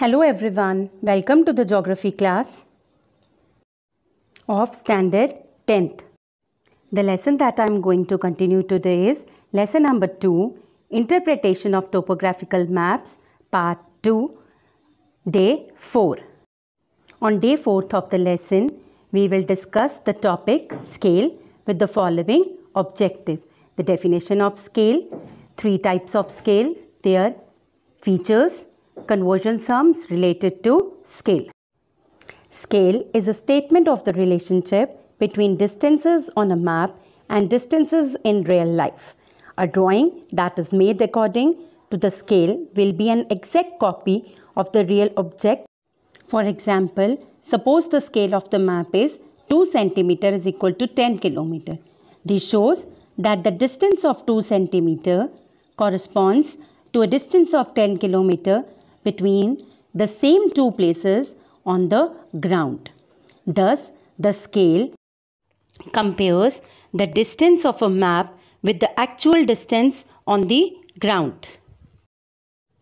Hello everyone, welcome to the geography class of standard 10th. The lesson that I am going to continue today is lesson number 2, Interpretation of Topographical Maps, part 2, day 4. On day 4th of the lesson, we will discuss the topic scale with the following objective. The definition of scale, 3 types of scale, their features, conversion sums related to scale. Scale is a statement of the relationship between distances on a map and distances in real life. A drawing that is made according to the scale will be an exact copy of the real object. For example, suppose the scale of the map is 2 cm is equal to 10 km. This shows that the distance of 2 cm corresponds to a distance of 10 km between the same two places on the ground. Thus, the scale compares the distance of a map with the actual distance on the ground.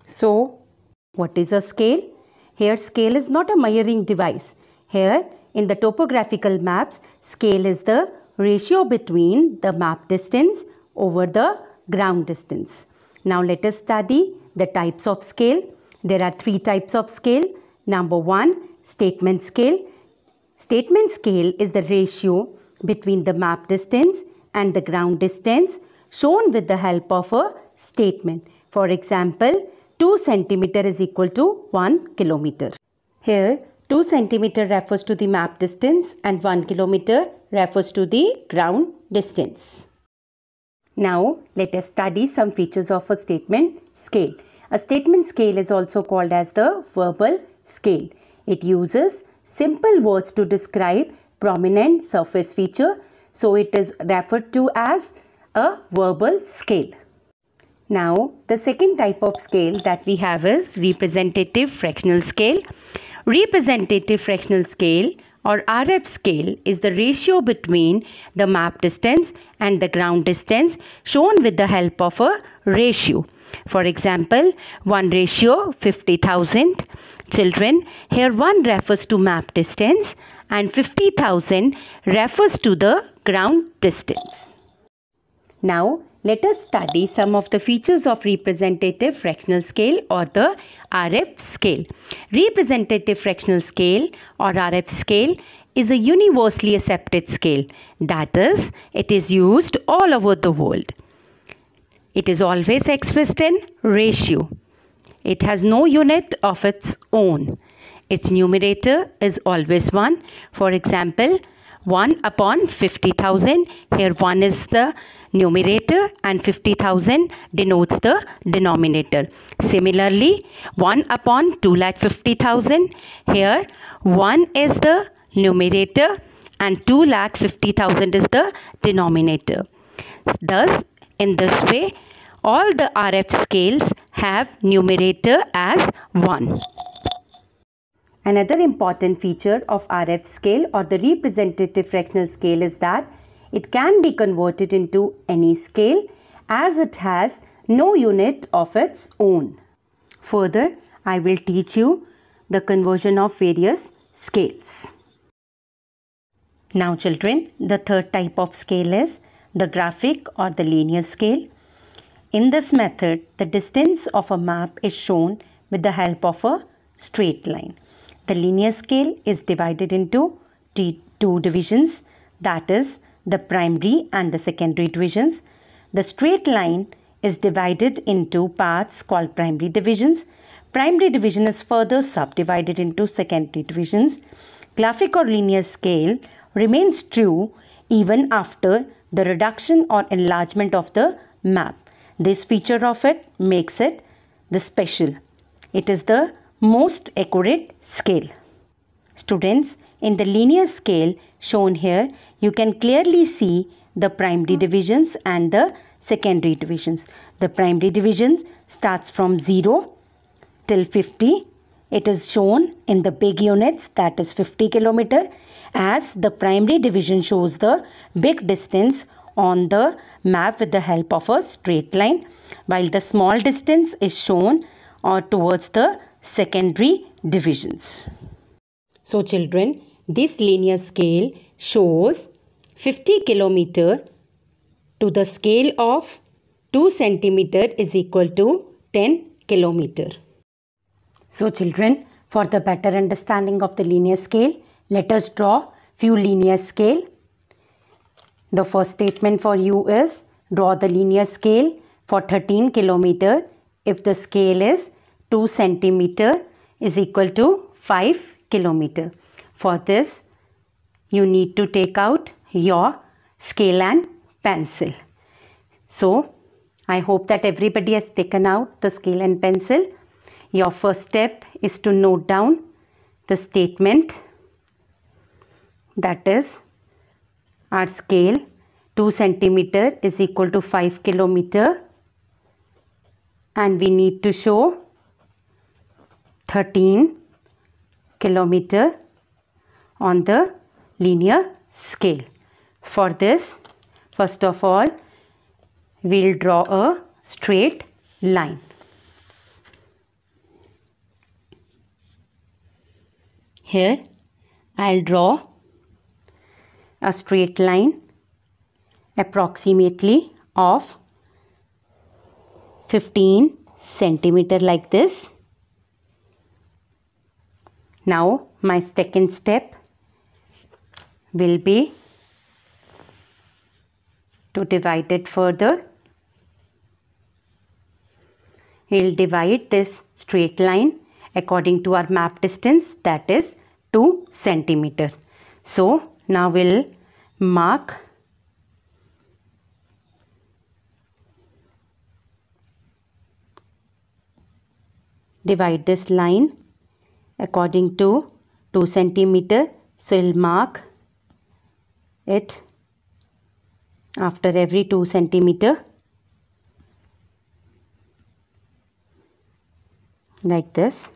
So, what is a scale? Here, scale is not a measuring device. Here, in the topographical maps, scale is the ratio between the map distance over the ground distance. Now, let us study the types of scale. There are 3 types of scale. Number 1, statement scale. Statement scale is the ratio between the map distance and the ground distance shown with the help of a statement. For example, 2 cm is equal to 1 km. Here, 2 cm refers to the map distance and 1 km refers to the ground distance. Now, let us study some features of a statement scale. A statement scale is also called as the verbal scale. It uses simple words to describe prominent surface feature, so it is referred to as a verbal scale. Now, the second type of scale that we have is representative fractional scale. Representative fractional scale or RF scale is the ratio between the map distance and the ground distance shown with the help of a ratio. For example, 1:50,000 children. Here 1 refers to map distance and 50,000 refers to the ground distance. Now, let us study some of the features of representative fractional scale or the RF scale. Representative fractional scale or RF scale is a universally accepted scale. That is, it is used all over the world. It is always expressed in ratio. It has no unit of its own. Its numerator is always 1. For example, 1/50,000. Here 1 is the numerator and 50,000 denotes the denominator. Similarly, 1/250,000. Here 1 is the numerator and 250,000 is the denominator. Thus, in this way, all the RF scales have numerator as 1. Another important feature of RF scale or the representative fractional scale is that it can be converted into any scale as it has no unit of its own. Further, I will teach you the conversion of various scales. Now children, the third type of scale is the graphic or the linear scale. In this method, the distance of a map is shown with the help of a straight line. The linear scale is divided into 2 divisions, that is the primary and the secondary divisions. The straight line is divided into parts called primary divisions. Primary division is further subdivided into secondary divisions. Graphic or linear scale remains true even after the reduction or enlargement of the map. This feature of it makes it the special. It is the most accurate scale. Students, in the linear scale shown here, you can clearly see the primary divisions and the secondary divisions. The primary division starts from 0 till 50. It is shown in the big units, that is 50 km, as the primary division shows the big distance on the map with the help of a straight line, while the small distance is shown towards the secondary divisions. So children, this linear scale shows 50 kilometer to the scale of 2 centimeter is equal to 10 kilometer. So children, for the better understanding of the linear scale, let us draw few linear scale. The first statement for you is draw the linear scale for 13 kilometer if the scale is 2 centimeter is equal to 5 kilometer. For this, you need to take out your scale and pencil. So, I hope that everybody has taken out the scale and pencil. Your first step is to note down the statement, that is, our scale 2 centimeter is equal to 5 kilometer and we need to show 13 kilometer on the linear scale. For this, first of all, we'll draw a straight line. Here, I'll draw a straight line approximately of 15 centimeter like this. Now, my second step will be to divide it further. We'll divide this straight line according to our map distance, that is 2 centimeter. So now we'll mark divide this line according to 2 centimeter. So we'll mark it after every 2 centimeter like this.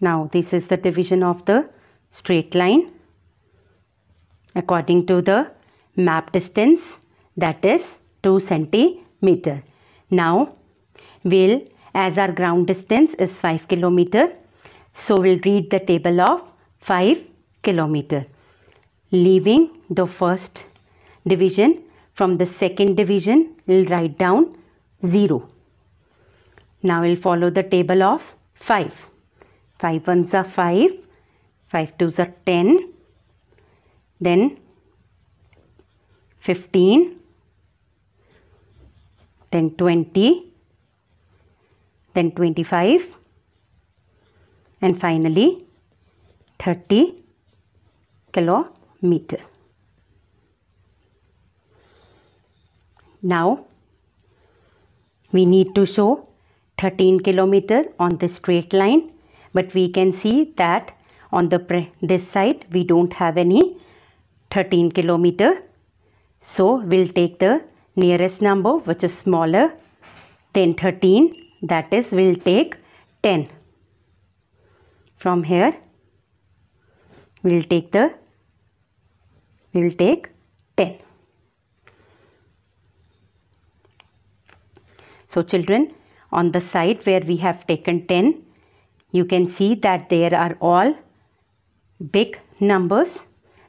Now this is the division of the straight line according to the map distance, that is 2 centimeter. Now we'll, as our ground distance is 5 kilometer, so we'll read the table of 5 kilometer, leaving the first division. From the second division, we'll write down 0. Now we'll follow the table of 5. 5 ones are 5, 5 twos are 10, then 15, then 20, then 25, and finally 30 kilometer. Now we need to show 13 kilometer on this straight line, but we can see that on this side we don't have any 13 kilometer. So we'll take the nearest number which is smaller than 13, that is we'll take 10. From here we'll take 10. So children, on the side where we have taken 10, you can see that there are all big numbers,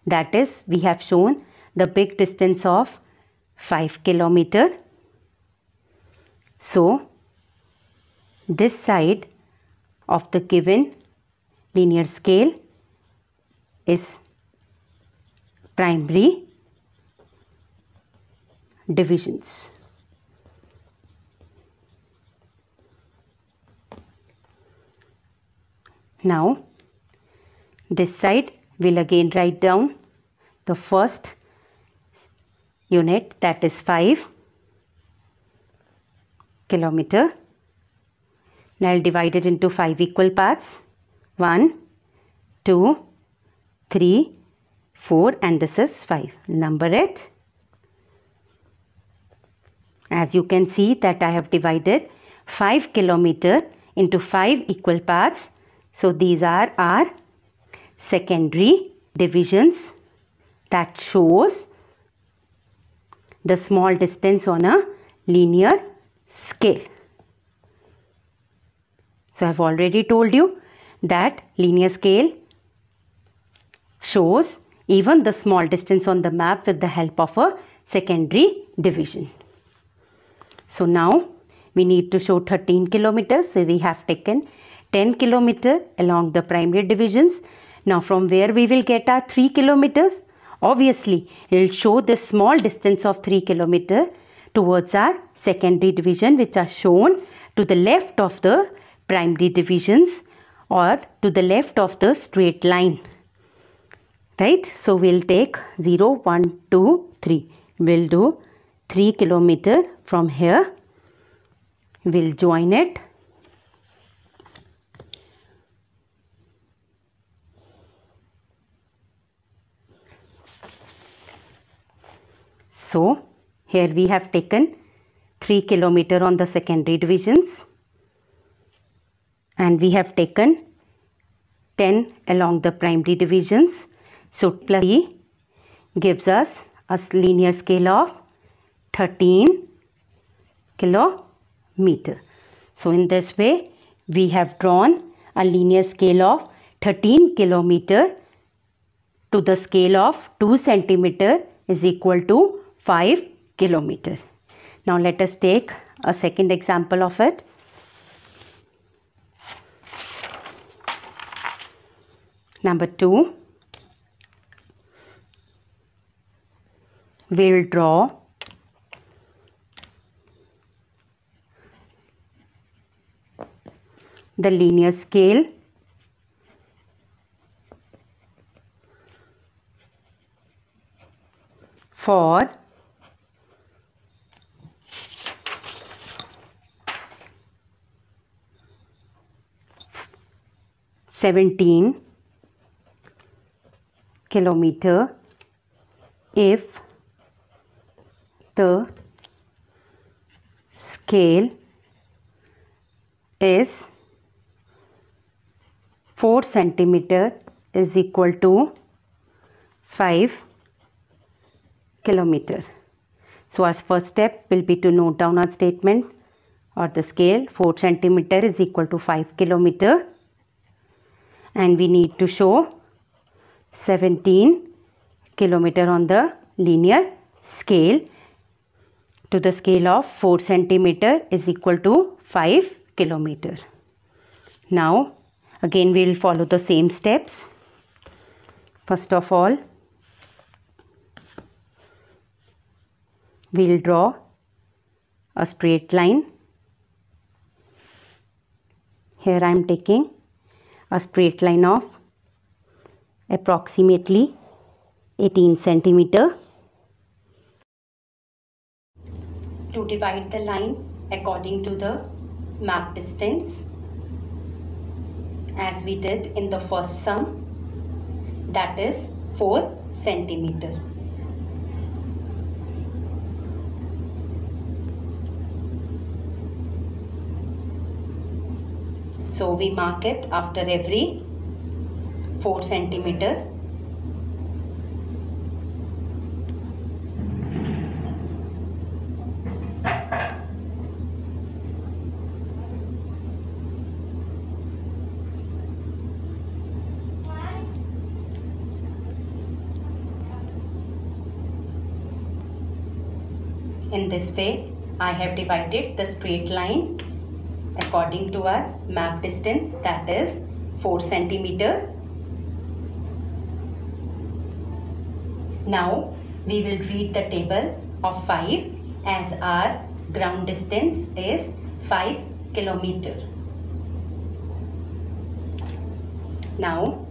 that is we have shown the big distance of 5 kilometer. So this side of the given linear scale is primary divisions. Now this side we'll again write down the first unit, that is 5 kilometer. Now I'll divide it into 5 equal parts. 1, 2, 3, 4 and this is 5. Number it. As you can see that I have divided 5 kilometer into 5 equal parts. So these are our secondary divisions that shows the small distance on a linear scale. So I have already told you that linear scale shows even the small distance on the map with the help of a secondary division. So now we need to show 13 kilometers. So we have taken 10 kilometers along the primary divisions. Now from where we will get our 3 kilometers? Obviously, it will show this small distance of 3 kilometers towards our secondary division, which are shown to the left of the primary divisions or to the left of the straight line. Right? So we'll take 0, 1, 2, 3. We'll do 3 kilometers from here. We'll join it. So here we have taken 3 kilometers on the secondary divisions and we have taken 10 along the primary divisions. So plus 3 gives us a linear scale of 13 kilometers. So in this way we have drawn a linear scale of 13 kilometers to the scale of 2 centimeters is equal to 5 kilometers. Now let us take a second example of it. Number 2. We'll draw the linear scale for 17 kilometers if the scale is 4 centimeters is equal to 5 kilometers. So our first step will be to note down our statement or the scale. 4 centimeters is equal to 5 kilometers and we need to show 17 kilometers on the linear scale to the scale of 4 centimeters is equal to 5 kilometers. Now again we will follow the same steps. First of all, we will draw a straight line. Here I am taking a straight line of approximately 18 centimeters. To divide the line according to the map distance, as we did in the first sum, that is 4 centimeters. So we mark it after every 4 centimeters. In this way, I have divided the straight line according to our map distance, that is 4 centimeters. Now we will read the table of 5 as our ground distance is 5 kilometers. Now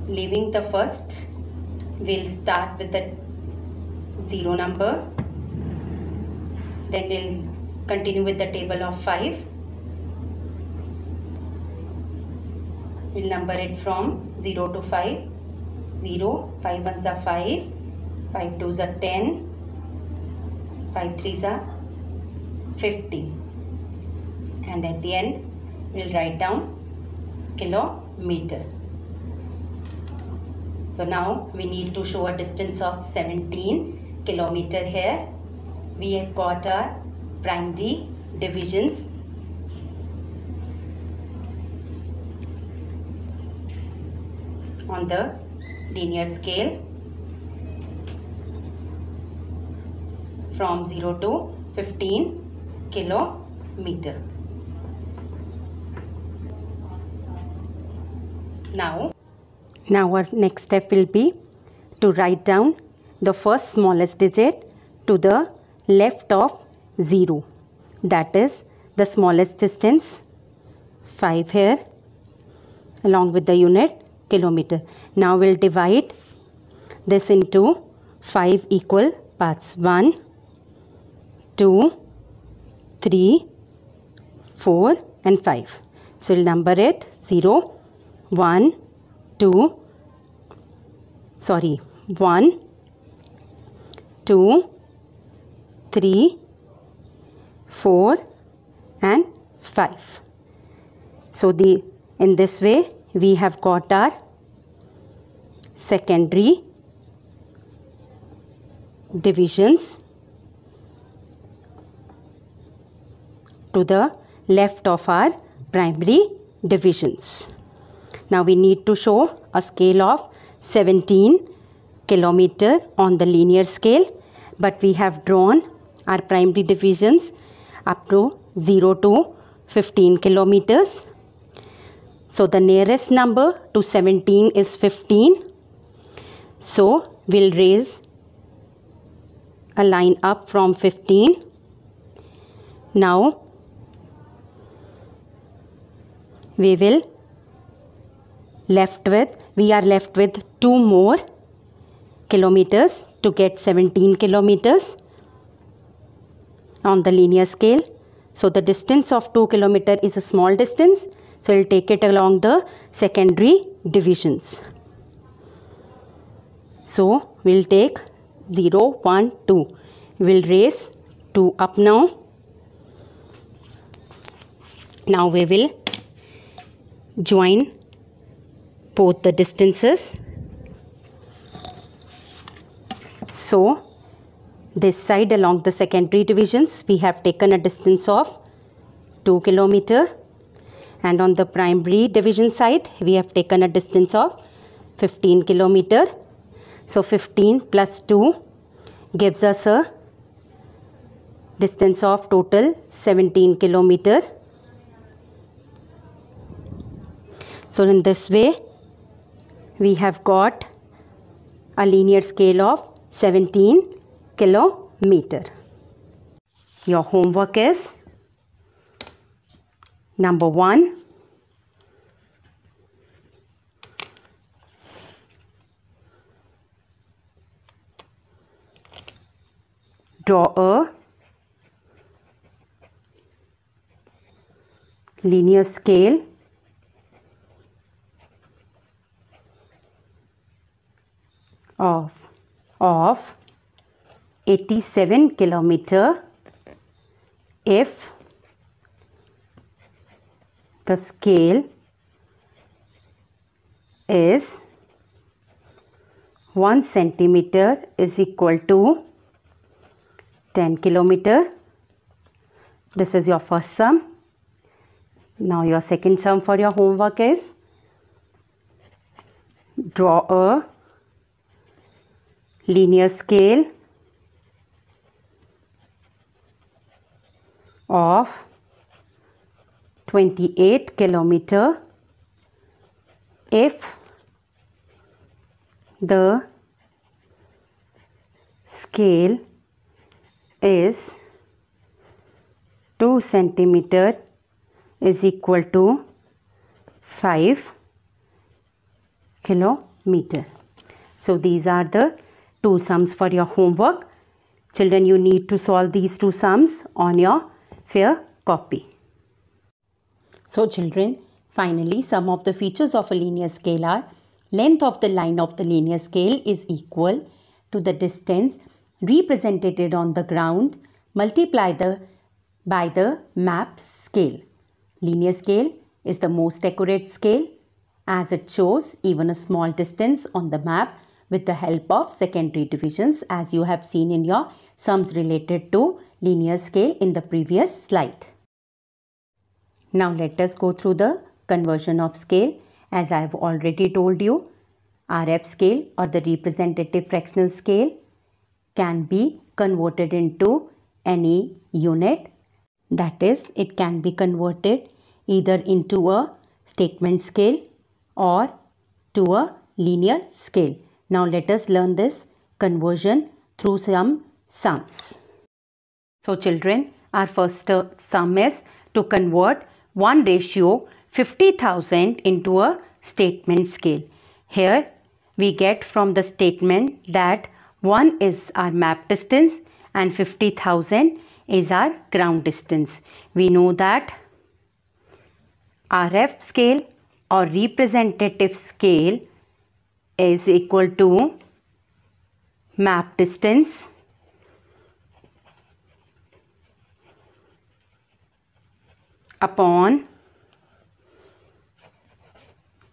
leaving the first, we'll start with the 0 number, then we'll continue with the table of 5. We'll number it from 0 to 5. 0, 5 ones are 5, 5 twos are 10, 5 3s are 50. And at the end, we'll write down kilometer. So now we need to show a distance of 17 kilometer here. We have got our primary divisions. On the linear scale from 0 to 15 kilometer. Now our next step will be to write down the first smallest digit to the left of 0. That is the smallest distance, 5 here, along with the unit kilometer. Now we'll divide this into 5 equal parts. 1, 2, 3, 4 and 5. So we'll number it 0, 1, 2, 3, 4 and 5. So in this way we have got our secondary divisions to the left of our primary divisions. Now we need to show a scale of 17 kilometer on the linear scale, but we have drawn our primary divisions up to 0 to 15 kilometers. So the nearest number to 17 is 15. So we'll raise a line up from 15. Now we are left with 2 more kilometers to get 17 kilometers on the linear scale. So the distance of 2 kilometers is a small distance. So we'll take it along the secondary divisions. So we'll take 0, 1, 2. We'll raise 2 up now. Now we will join both the distances. So this side along the secondary divisions we have taken a distance of 2 kilometers, and on the primary division side we have taken a distance of 15 kilometers. So 15 plus 2 gives us a distance of total 17 kilometers. So in this way we have got a linear scale of 17 kilometers. Your homework is number 1, draw a linear scale of 87 kilometers if the scale is 1 centimeter is equal to 10 kilometers. This is your first sum. Now your second sum for your homework is draw a linear scale of 28 kilometers if the scale is 2 centimeter is equal to 5 kilometer. So these are the 2 sums for your homework. Children, you need to solve these 2 sums on your fair copy. So children, finally some of the features of a linear scale are: length of the line of the linear scale is equal to the distance represented on the ground, multiply by the mapped scale. Linear scale is the most accurate scale as it shows even a small distance on the map with the help of secondary divisions, as you have seen in your sums related to linear scale in the previous slide. Now let us go through the conversion of scale. As I have already told you, RF scale or the representative fractional scale can be converted into any unit. That is, it can be converted either into a statement scale or to a linear scale. Now let us learn this conversion through some sums. So children, our first sum is to convert 1:50,000 into a statement scale. Here we get from the statement that 1 is our map distance and 50,000 is our ground distance. We know that RF scale or representative scale is equal to map distance upon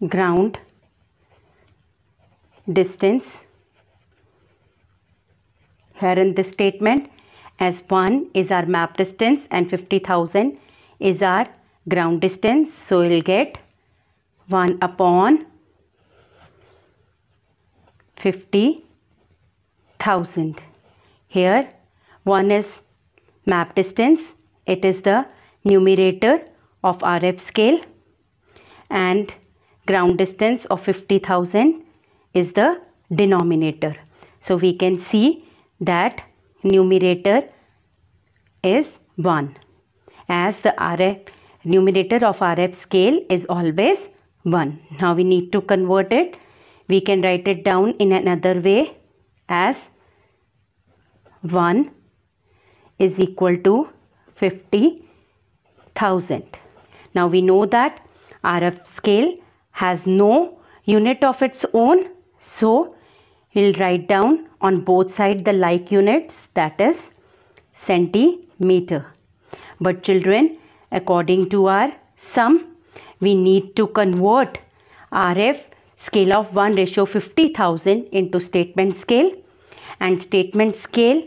ground distance. Here in this statement, as 1 is our map distance and 50,000 is our ground distance, so we will get 1 upon 50,000. Here 1 is map distance, it is the numerator of RF scale, and ground distance of 50,000 is the denominator. So we can see that numerator is 1, as the numerator of RF scale is always 1. Now we need to convert it. We can write it down in another way as 1 is equal to 50,000. Now we know that RF scale has no unit of its own, so we'll write down on both sides the like units, that is centimeter. But children, according to our sum, we need to convert RF scale of 1:50,000 into statement scale, and statement scale,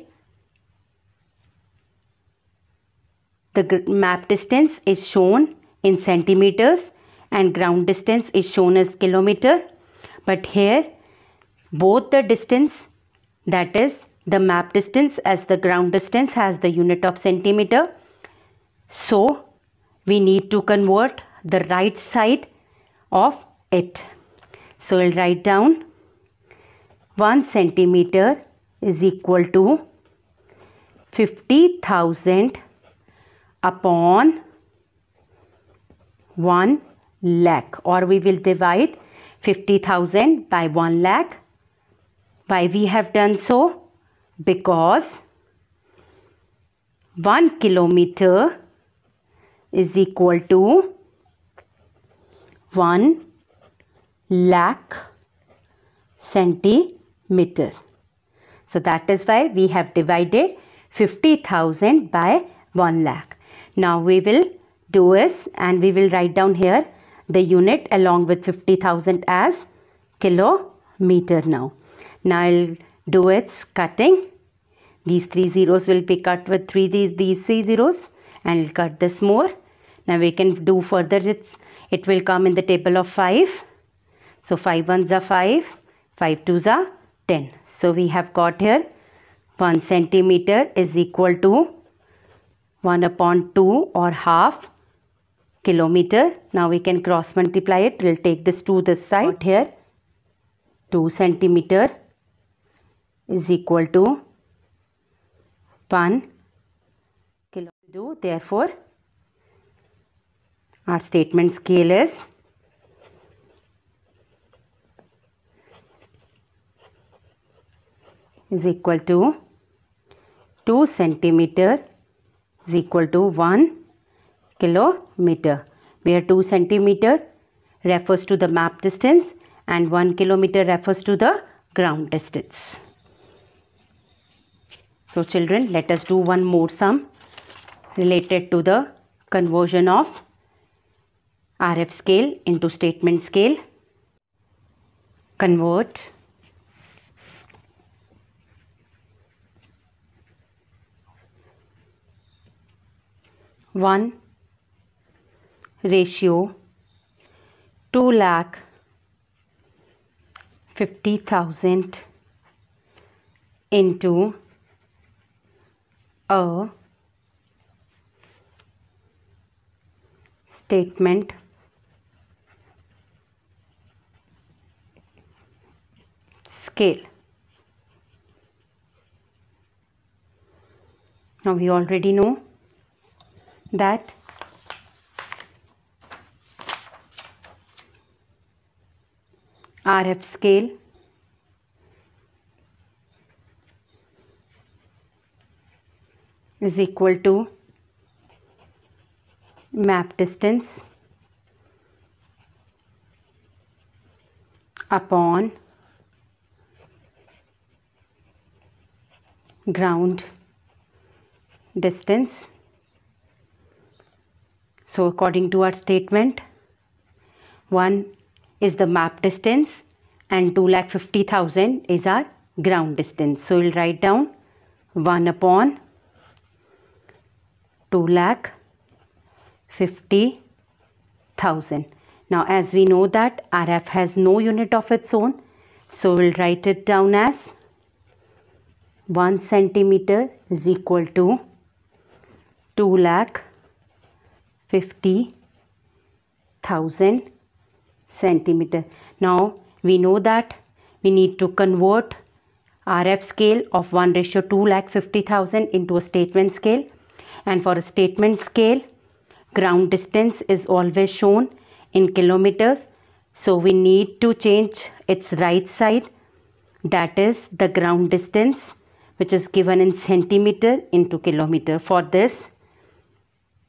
the map distance is shown in centimeters and ground distance is shown as kilometer. But here both the distance, that is the map distance as the ground distance, has the unit of centimeter. So we need to convert the right side of it. So we'll write down 1 centimeter is equal to 50,000 upon 1 lakh, or we will divide 50,000 by 1 lakh. Why we have done so? Because 1 kilometer is equal to 1 lakh centimeter. So that is why we have divided 50,000 by 1 lakh. Now we will do is, and we will write down here the unit along with 50,000 as kilometer. Now I'll do its cutting. These 3 zeros will be cut with these 3 zeros, and we'll cut this more. Now we can do further. It will come in the table of 5. So 5 ones are 5, 5 twos are 10. So we have got here 1 centimeter is equal to 1 upon 2 or half kilometer. Now we can cross multiply it. We'll take this to this side. Here 2 centimeter is equal to 1 kilometer. Therefore our statement scale is equal to 2 centimeter is equal to 1 kilometer, where 2 centimeter refers to the map distance and 1 kilometer refers to the ground distance. So children, let us do one more sum related to the conversion of RF scale into statement scale. Convert one ratio 2,50,000 into a statement scale. Now we already know that RF scale is equal to map distance upon ground distance. So according to our statement, 1 is the map distance and 2,50,000 is our ground distance. So we'll write down 1 upon 2,50,000. Now as we know that RF has no unit of its own, so we'll write it down as 1 centimeter is equal to 2,50,000 centimeter. Now we know that we need to convert RF scale of 1 ratio 2,50,000 into a statement scale, and for a statement scale ground distance is always shown in kilometers, so we need to change its right side, that is the ground distance which is given in centimeter into kilometer. For this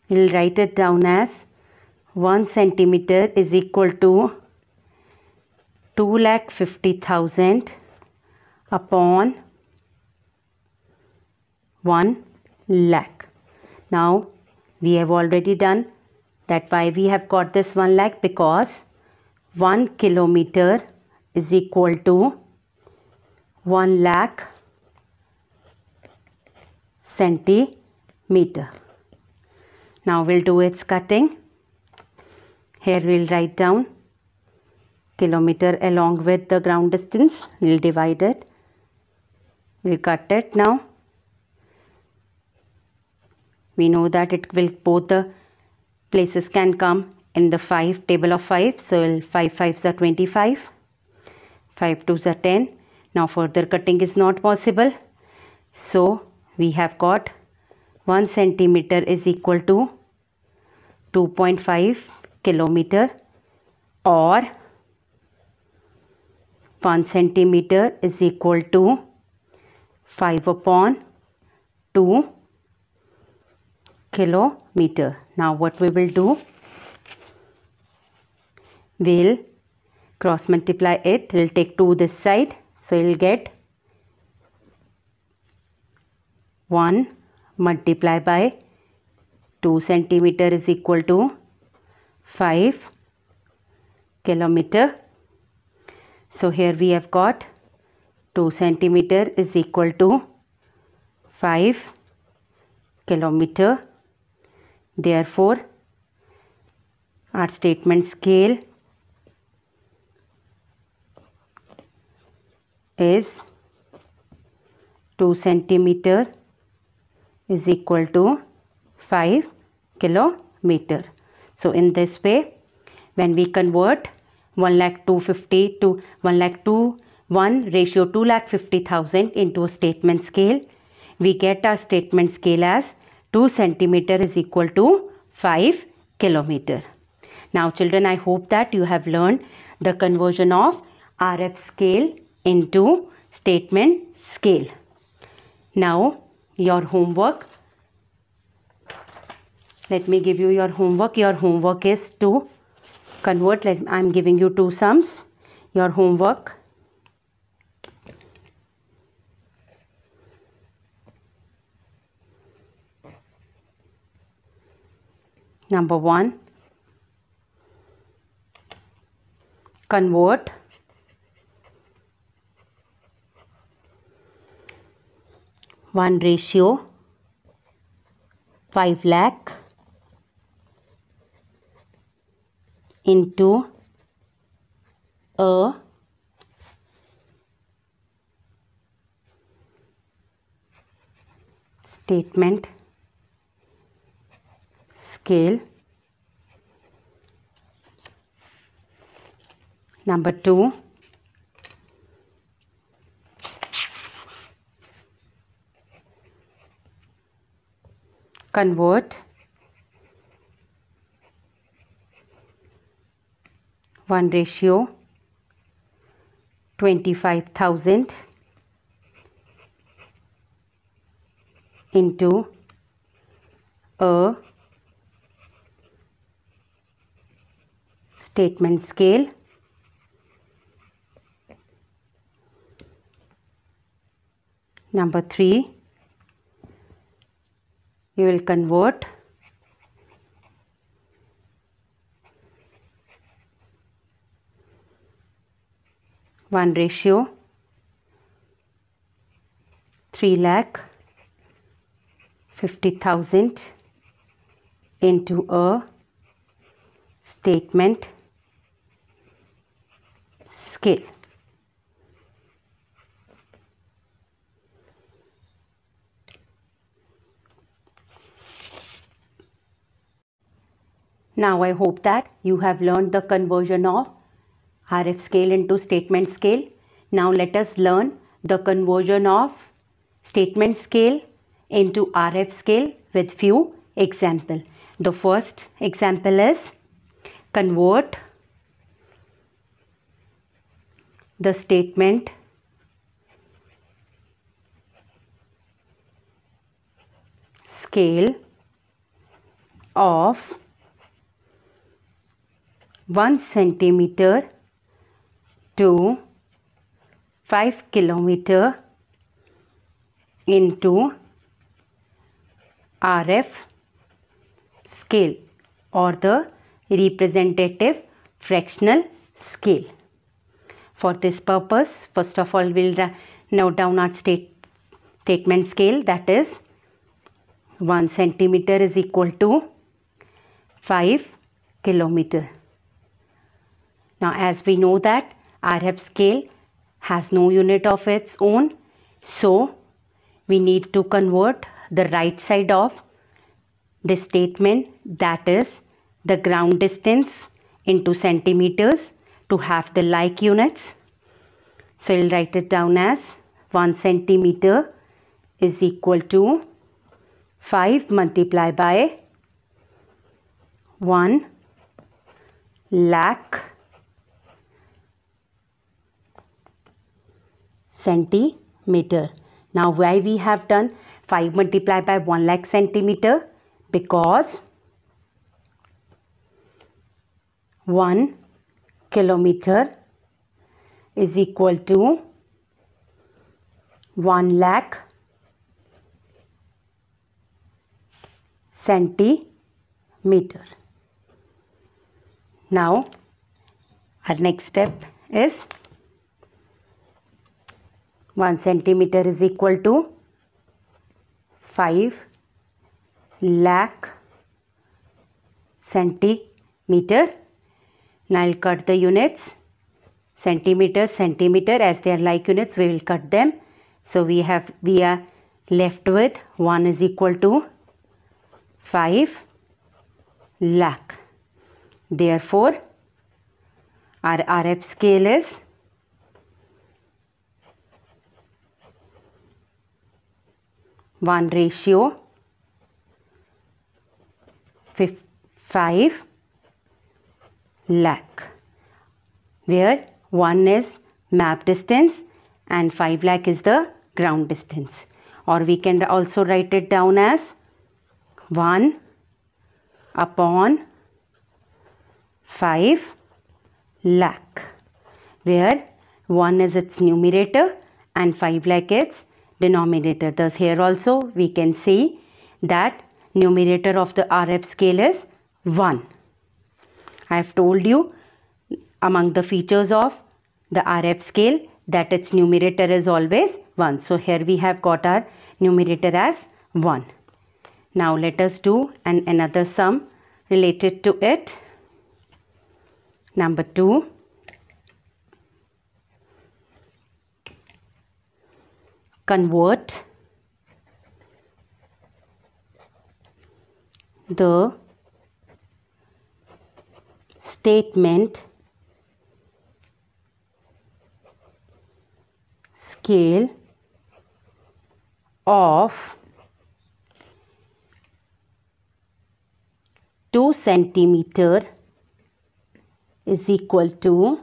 we'll write it down as 1 centimeter is equal to 2,50,000 upon 1 lakh. Now we have already done that. Why we have got this 1 lakh? Because 1 kilometer is equal to 1 lakh centimeter. Now we'll do its cutting. Here we'll write down kilometer along with the ground distance. We'll divide it. We'll cut it now. We know that it will, both the places can come in the table of 5. So 5 5s are 25. 5 2s are 10. Now further cutting is not possible. So we have got 1 centimeter is equal to 2.5 kilometer, or 1 centimeter is equal to 5 upon 2 kilometer. Now what we will do, we'll cross multiply it. We'll take 2 this side, so we'll get 1 multiplied by 2 centimeter is equal to 5 kilometer. So here we have got 2 centimeter is equal to 5 kilometer. Therefore our statement scale is 2 centimeter is equal to 5 kilometer. So in this way, when we convert 1,250,000 to 1 ratio 2,50,000 into a statement scale, we get our statement scale as 2 centimeter is equal to 5 kilometer. Now children, I hope that you have learned the conversion of RF scale into statement scale. Now your homework. Let me give you your homework. Your homework is to convert. I am giving you 2 sums. Your homework Number 1, convert 1:5 lakh into a statement scale. Number 2, convert 1:25,000 into a statement scale. Number 3, you will convert 1:3,50,000 into a statement scale. Now I hope that you have learned the conversion of RF scale into statement scale. Now let us learn the conversion of statement scale into RF scale with few examples. The first example is convert the statement scale of 1 centimeter to 5 kilometer into RF scale or the representative fractional scale. For this purpose, first of all, we'll note down our statement scale, that is 1 centimeter is equal to 5 kilometer. Now, as we know that RF scale has no unit of its own, so we need to convert the right side of this statement, that is the ground distance, into centimeters to have the like units. So we'll write it down as 1 centimeter is equal to 5 multiplied by 1 lakh centimeter. Now why we have done 5 multiplied by 1 lakh centimeter? Because 1 kilometer is equal to 1 lakh centimeter. Now our next step is 1 centimeter is equal to 5 lakh centimeter. Now I'll cut the units, centimeter, centimeter, as they are like units, we will cut them. So we are left with 1 is equal to 5 lakh. Therefore, our RF scale is 1:5 lakh, where 1 is map distance and 5 lakh is the ground distance. Or we can also write it down as 1/5 lakh, where 1 is its numerator and 5 lakh its denominator. Thus here also we can see that numerator of the RF scale is 1. I have told you among the features of the RF scale that its numerator is always 1. So here we have got our numerator as 1. Now let us do another sum related to it. Number 2. Convert the statement scale of 2 centimeter is equal to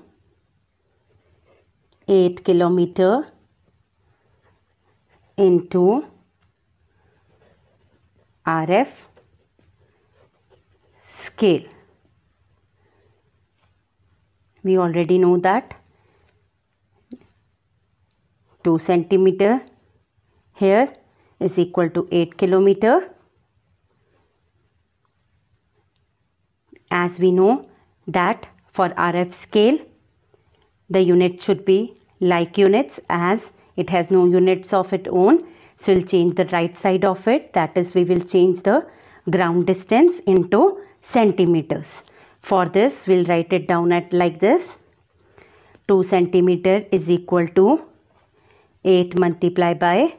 8 kilometer into RF scale. We already know that 2 centimeter here is equal to 8 kilometer. As we know that for RF scale the unit should be like units, as it has no units of its own. So we'll change the right side of it, that is we will change the ground distance into centimeters. For this we'll write it down at like this. 2 centimeter is equal to 8 multiplied by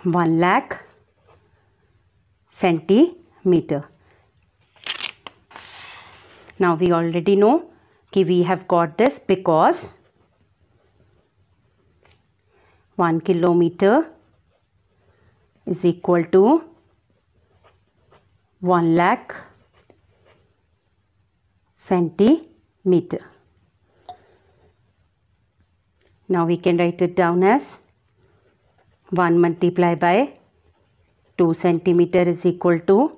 1 lakh centimeter. Now we already know that we have got this because 1 kilometer is equal to 1 lakh centimeter. Now we can write it down as 1 multiplied by 2 centimeter is equal to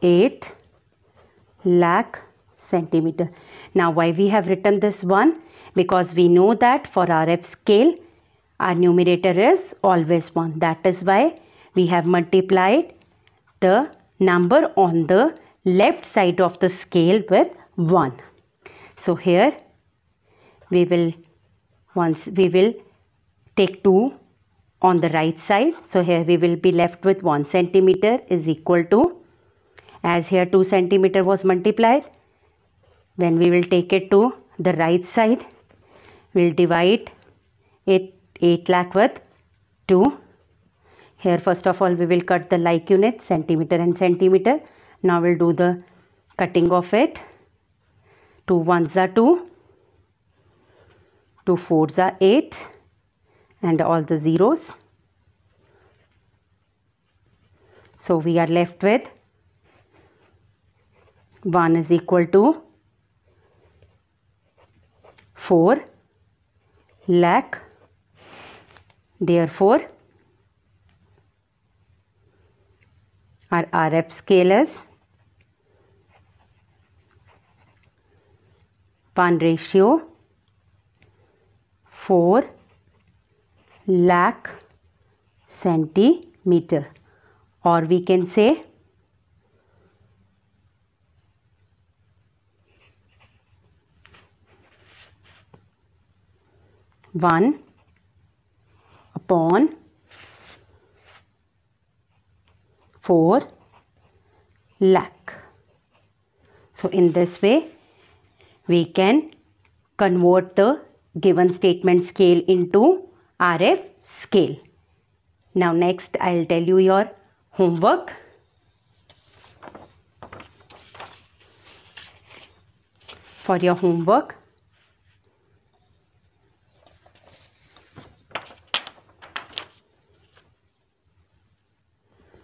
8 lakh centimeter. Now why we have written this one? Because we know that for RF scale our numerator is always 1. That is why we have multiplied the number on the left side of the scale with 1. So here we will take 2 on the right side. So here we will be left with 1 centimeter is equal to, as here 2 centimeter was multiplied, when we will take it to the right side, we'll divide it 8 lakh with 2. Here first of all we will cut the like units, centimeter and centimeter. Now we'll do the cutting of it. 2 ones are 2, 2 fours are 8, and all the zeros. So we are left with 1 is equal to 4 lakh. Therefore our RF scale is 1:4 lakh centimeter, or we can say 1/4 lakh. So in this way we can convert the given statement scale into RF scale. Now next I'll tell you your homework. For your homework,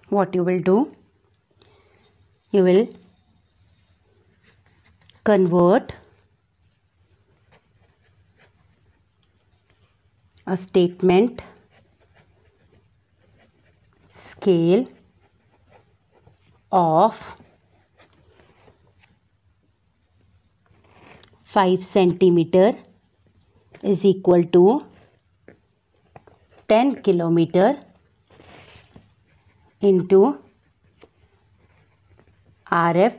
what you will do, you will convert a statement scale of 5 centimeter is equal to 10 kilometer into RF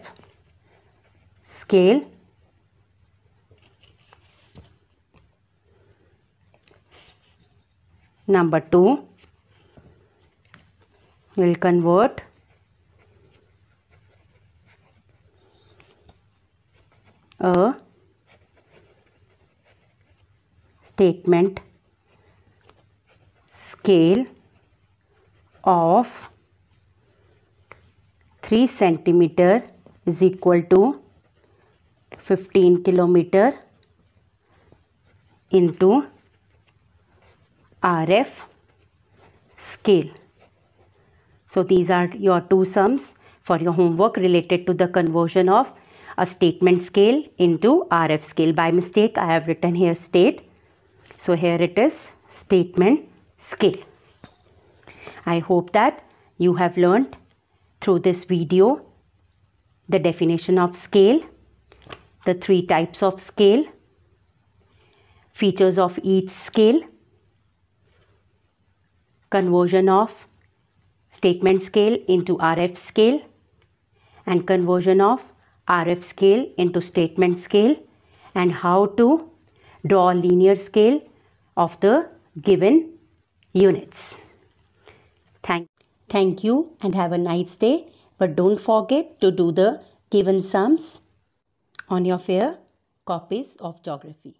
scale. Number 2, we'll convert a statement scale of 3 centimeter is equal to 15 kilometer into RF scale. So these are your 2 sums for your homework related to the conversion of a statement scale into RF scale. By mistake I have written here state. So here it is, statement scale. I hope that you have learnt through this video the definition of scale, the 3 types of scale, features of each scale, conversion of statement scale into RF scale, and conversion of RF scale into statement scale, and how to draw a linear scale of the given units. Thank you and have a nice day. But don't forget to do the given sums on your fair copies of geography.